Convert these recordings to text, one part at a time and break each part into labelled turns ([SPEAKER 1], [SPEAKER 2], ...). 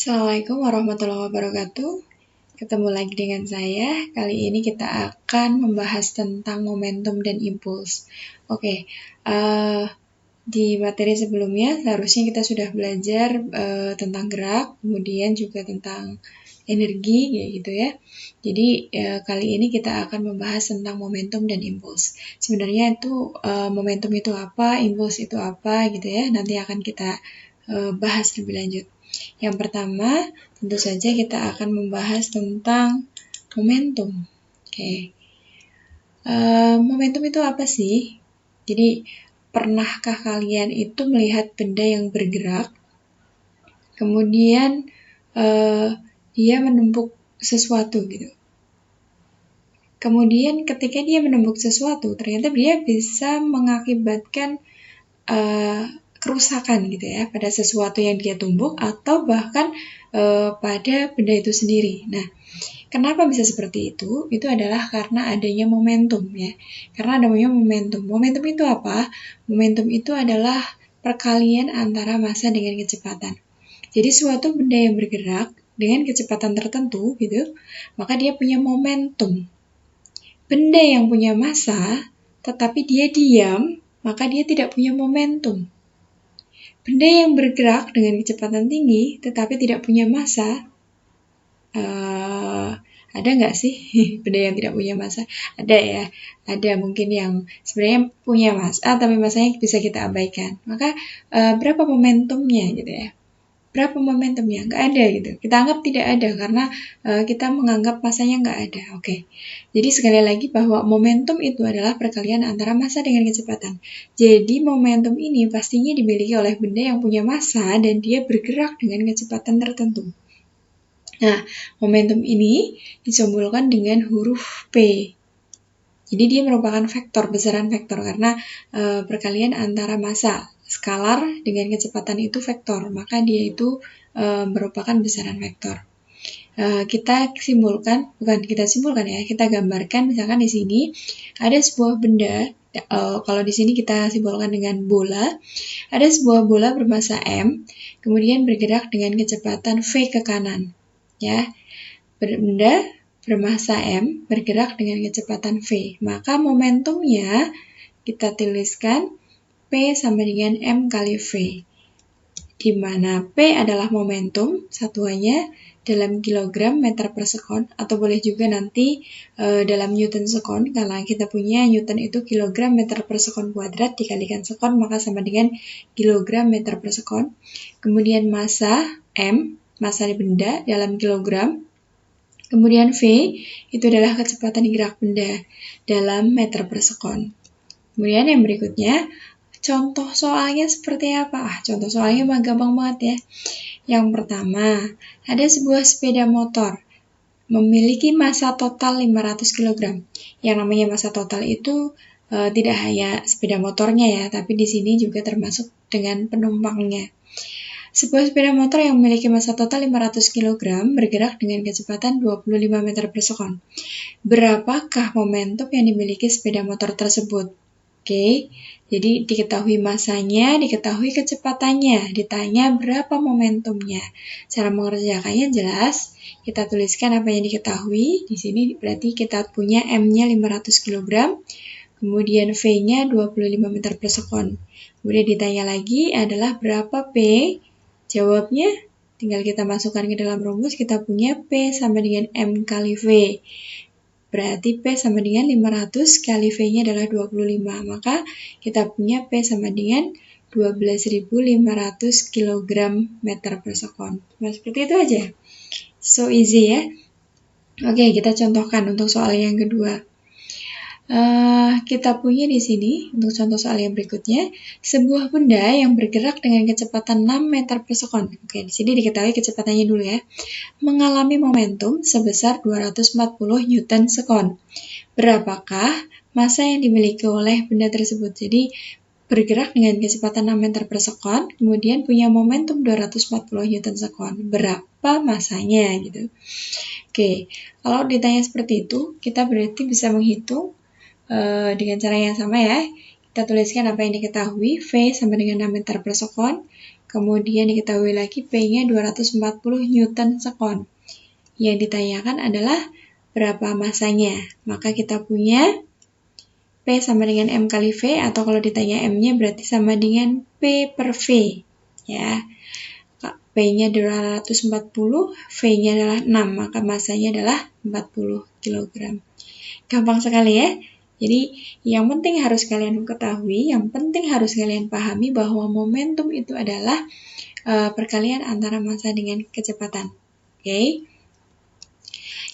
[SPEAKER 1] Assalamualaikum warahmatullahi wabarakatuh. Ketemu lagi dengan saya. Kali ini kita akan membahas tentang momentum dan impuls. Oke, di materi sebelumnya seharusnya kita sudah belajar tentang gerak, kemudian juga tentang energi, kayak gitu ya. Jadi kali ini kita akan membahas tentang momentum dan impuls. Sebenarnya itu momentum itu apa, impuls itu apa, gitu ya. Nanti akan kita bahas lebih lanjut. Yang pertama, tentu saja kita akan membahas tentang momentum. Oke. Momentum itu apa sih? Jadi, pernahkah kalian itu melihat benda yang bergerak, kemudian dia menumpuk sesuatu gitu. Kemudian ketika dia menumpuk sesuatu, ternyata dia bisa mengakibatkan kerusakan gitu ya pada sesuatu yang dia tumbuk atau bahkan pada benda itu sendiri. Nah, kenapa bisa seperti itu? Itu adalah karena adanya momentum ya. Karena adanya momentum. Momentum itu apa? Momentum itu adalah perkalian antara massa dengan kecepatan. Jadi suatu benda yang bergerak dengan kecepatan tertentu gitu, maka dia punya momentum. Benda yang punya massa tetapi dia diam, maka dia tidak punya momentum. Benda yang bergerak dengan kecepatan tinggi tetapi tidak punya massa, ada nggak sih benda yang tidak punya massa? Ada ya, ada mungkin yang sebenarnya punya massa tapi massanya bisa kita abaikan. Maka berapa momentumnya gitu ya? Berapa momentumnya? Nggak ada gitu. Kita anggap tidak ada karena kita menganggap massanya nggak ada. Oke. Jadi sekali lagi bahwa momentum itu adalah perkalian antara massa dengan kecepatan. Jadi momentum ini pastinya dimiliki oleh benda yang punya massa dan dia bergerak dengan kecepatan tertentu. Nah, momentum ini disimbolkan dengan huruf P. Jadi dia merupakan vektor, besaran vektor karena perkalian antara massa skalar dengan kecepatan itu vektor, maka dia itu merupakan besaran vektor. Kita gambarkan misalkan di sini ada sebuah benda, kalau di sini kita simbolkan dengan bola, ada sebuah bola bermassa M, kemudian bergerak dengan kecepatan V ke kanan, ya. Benda bermassa M bergerak dengan kecepatan V, maka momentumnya kita tuliskan P sama dengan M kali V, di mana P adalah momentum, satuannya dalam kilogram meter per sekon, atau boleh juga nanti dalam newton sekon, karena kita punya newton itu kilogram meter per sekon kuadrat dikalikan sekon, maka sama dengan kilogram meter per sekon. Kemudian massa M, massa benda dalam kilogram. Kemudian V itu adalah kecepatan gerak benda dalam meter per sekon. Kemudian yang berikutnya, contoh soalnya seperti apa? Contoh soalnya gampang banget ya. Yang pertama, ada sebuah sepeda motor memiliki massa total 500 kg. Yang namanya massa total itu tidak hanya sepeda motornya ya, tapi di sini juga termasuk dengan penumpangnya. Sebuah sepeda motor yang memiliki massa total 500 kg bergerak dengan kecepatan 25 meter per sekon. Berapakah momentum yang dimiliki sepeda motor tersebut? Oke, jadi diketahui massanya, diketahui kecepatannya, ditanya berapa momentumnya. Cara mengerjakannya jelas, kita tuliskan apa yang diketahui. Di sini berarti kita punya M-nya 500 kg, kemudian V-nya 25 meter per sekon. Kemudian ditanya lagi adalah berapa P? Jawabnya tinggal kita masukkan ke dalam rumus, kita punya P sama dengan M kali V. Berarti P sama dengan 500 kali V-nya adalah 25. Maka kita punya P sama dengan 12.500 kg meter per sekon. Nah, seperti itu aja. So easy ya. Oke, kita contohkan untuk soal yang kedua. Kita punya di sini untuk contoh soal yang berikutnya, sebuah benda yang bergerak dengan kecepatan 6 meter per sekon. Oke, di sini diketahui kecepatannya dulu ya. Mengalami momentum sebesar 240 Newton sekon. Berapakah massa yang dimiliki oleh benda tersebut? Jadi bergerak dengan kecepatan 6 meter per sekon, kemudian punya momentum 240 Newton sekon. Berapa massanya gitu? Oke, kalau ditanya seperti itu, kita berarti bisa menghitung dengan cara yang sama ya. Kita tuliskan apa yang diketahui, V sama dengan 6 meter per sekon, kemudian diketahui lagi P-nya 240 Newton sekon. Yang ditanyakan adalah berapa masanya. Maka kita punya P sama dengan M kali V, atau kalau ditanya M-nya berarti sama dengan P per V. Ya. P-nya 240, V-nya adalah 6, maka masanya adalah 40 kg. Gampang sekali ya. Jadi yang penting harus kalian ketahui, yang penting harus kalian pahami bahwa momentum itu adalah perkalian antara massa dengan kecepatan. Oke.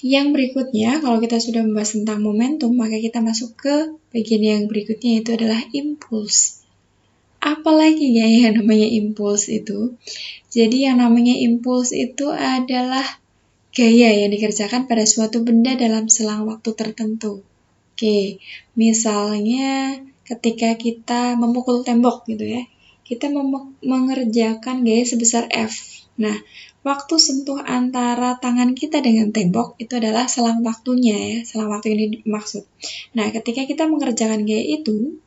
[SPEAKER 1] Yang berikutnya, kalau kita sudah membahas tentang momentum, maka kita masuk ke bagian yang berikutnya, itu adalah impuls. Apalagi ya yang namanya impuls itu? Jadi yang namanya impuls itu adalah gaya yang dikerjakan pada suatu benda dalam selang waktu tertentu. Oke, misalnya ketika kita memukul tembok gitu ya, kita mengerjakan gaya sebesar F. Nah, waktu sentuh antara tangan kita dengan tembok itu adalah selang waktunya ya, selang waktu ini dimaksud. Nah, ketika kita mengerjakan gaya itu,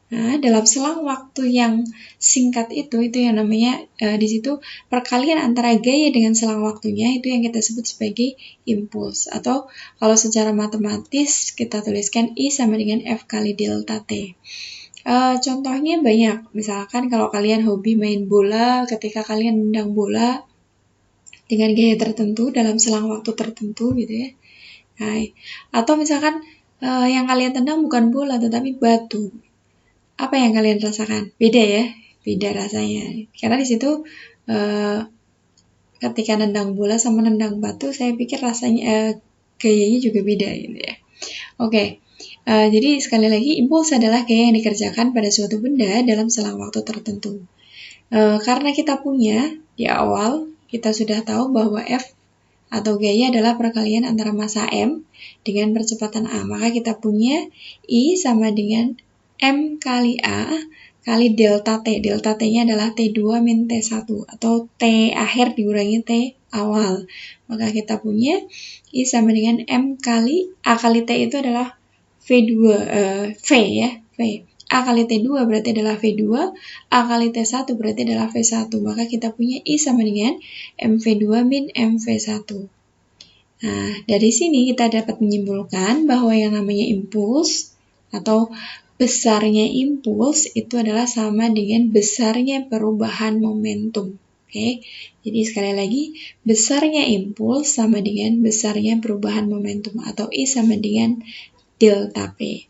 [SPEAKER 1] nah, dalam selang waktu yang singkat itu yang namanya di situ perkalian antara gaya dengan selang waktunya, itu yang kita sebut sebagai impuls. Atau kalau secara matematis kita tuliskan I sama dengan F kali delta T. Contohnya banyak. Misalkan kalau kalian hobi main bola, ketika kalian nendang bola dengan gaya tertentu dalam selang waktu tertentu gitu ya. Nah, atau misalkan yang kalian tendang bukan bola tetapi batu. Apa yang kalian rasakan? Beda ya, beda rasanya. Karena di situ ketika nendang bola sama nendang batu, saya pikir rasanya gayanya juga beda gitu ya. Oke, jadi sekali lagi impuls adalah gaya yang dikerjakan pada suatu benda dalam selang waktu tertentu. Karena kita punya di awal kita sudah tahu bahwa F atau gaya adalah perkalian antara massa M dengan percepatan A, maka kita punya I sama dengan M kali A kali delta T. Delta T-nya adalah T2 min T1 atau T akhir dikurangi T awal. Maka kita punya I sama dengan M kali A kali T itu adalah V2, V ya, V. A kali T2 berarti adalah V2, A kali T1 berarti adalah V1. Maka kita punya I sama dengan MV2 min MV1. Nah, dari sini kita dapat menyimpulkan bahwa yang namanya impuls atau besarnya impuls itu adalah sama dengan besarnya perubahan momentum. Oke, jadi sekali lagi, besarnya impuls sama dengan besarnya perubahan momentum, atau I sama dengan delta P.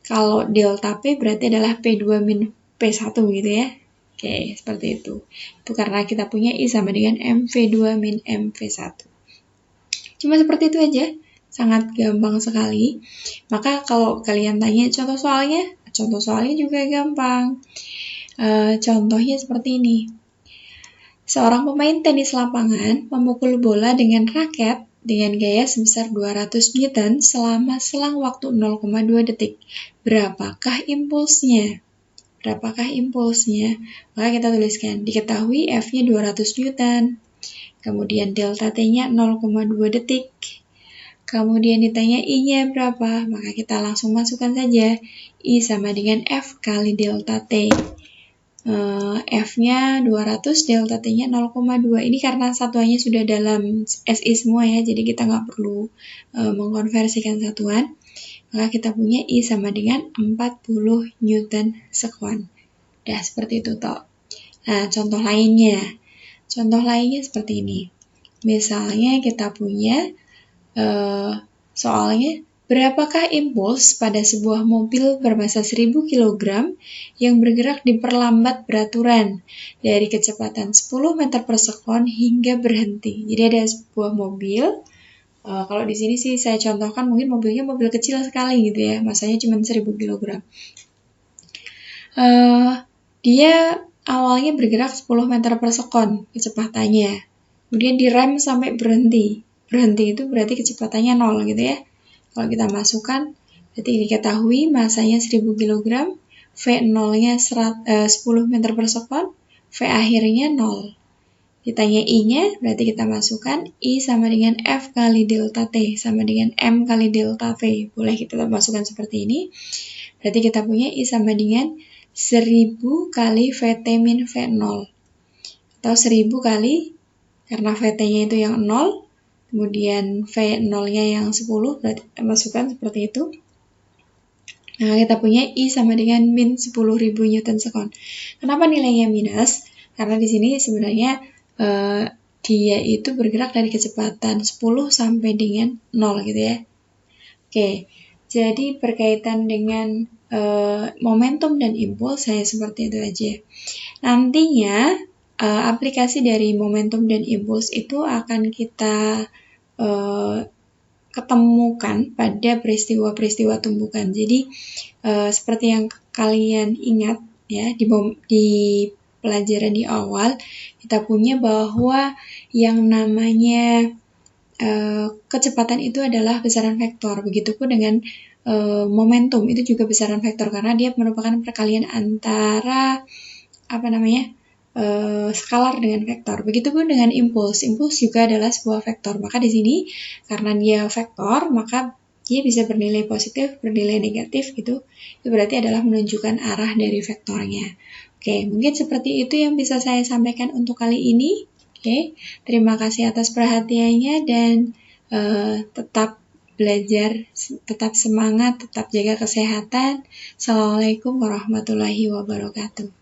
[SPEAKER 1] Kalau delta P berarti adalah P2 min P1 gitu ya. Oke, seperti itu. Itu karena kita punya I sama dengan MV2 min MV1. Cuma seperti itu aja. Sangat gampang sekali. Maka kalau kalian tanya contoh soalnya juga gampang. Contohnya seperti ini. Seorang pemain tenis lapangan memukul bola dengan raket dengan gaya sebesar 200 Newton selama selang waktu 0,2 detik. Berapakah impulsnya? Maka kita tuliskan, diketahui F-nya 200 Newton. Kemudian delta T-nya 0,2 detik. Kemudian ditanya I-nya berapa, maka kita langsung masukkan saja. I sama dengan F kali delta T. F-nya 200, delta T-nya 0,2. Ini karena satuannya sudah dalam SI semua ya, jadi kita nggak perlu mengkonversikan satuan. Maka kita punya I sama dengan 40 Newton sekon. Udah seperti itu toh. Nah, contoh lainnya seperti ini. Misalnya kita punya soalnya, berapakah impuls pada sebuah mobil bermassa 1000 kg yang bergerak diperlambat beraturan dari kecepatan 10 meter per sekon hingga berhenti. Jadi ada sebuah mobil, kalau di sini sih saya contohkan mungkin mobilnya mobil kecil sekali gitu ya, massanya cuma 1000 kg. Dia awalnya bergerak 10 meter per sekon kecepatannya, kemudian direm sampai berhenti. Berhenti itu berarti kecepatannya 0 gitu ya. Kalau kita masukkan, berarti diketahui masanya 1000 kg, V0-nya 10 meter per sekon, V akhirnya 0. Ditanya I-nya, berarti kita masukkan I sama dengan F kali delta T, sama dengan M kali delta V. Boleh kita masukkan seperti ini. Berarti kita punya I sama dengan 1000 kali VT min V0. atau 1000 kali, karena VT-nya itu yang 0, kemudian V0-nya yang 10, berarti masukkan seperti itu. Nah, kita punya I sama dengan min 10.000 Newton sekon. Kenapa nilainya minus? Karena di sini sebenarnya dia itu bergerak dari kecepatan 10 sampai dengan 0 gitu ya. Oke, jadi berkaitan dengan momentum dan impuls, saya seperti itu aja. Nantinya, aplikasi dari momentum dan impuls itu akan kita ketemukan pada peristiwa-peristiwa tumbukan. Jadi seperti yang kalian ingat ya di pelajaran di awal, kita punya bahwa yang namanya kecepatan itu adalah besaran vektor. Begitupun dengan momentum itu juga besaran vektor karena dia merupakan perkalian antara skalar dengan vektor. Begitupun dengan impuls. Impuls juga adalah sebuah vektor. Maka di sini karena dia vektor, maka dia bisa bernilai positif, bernilai negatif gitu. Itu berarti adalah menunjukkan arah dari vektornya. Oke, mungkin seperti itu yang bisa saya sampaikan untuk kali ini. Oke, terima kasih atas perhatiannya dan tetap belajar, tetap semangat, tetap jaga kesehatan. Assalamualaikum warahmatullahi wabarakatuh.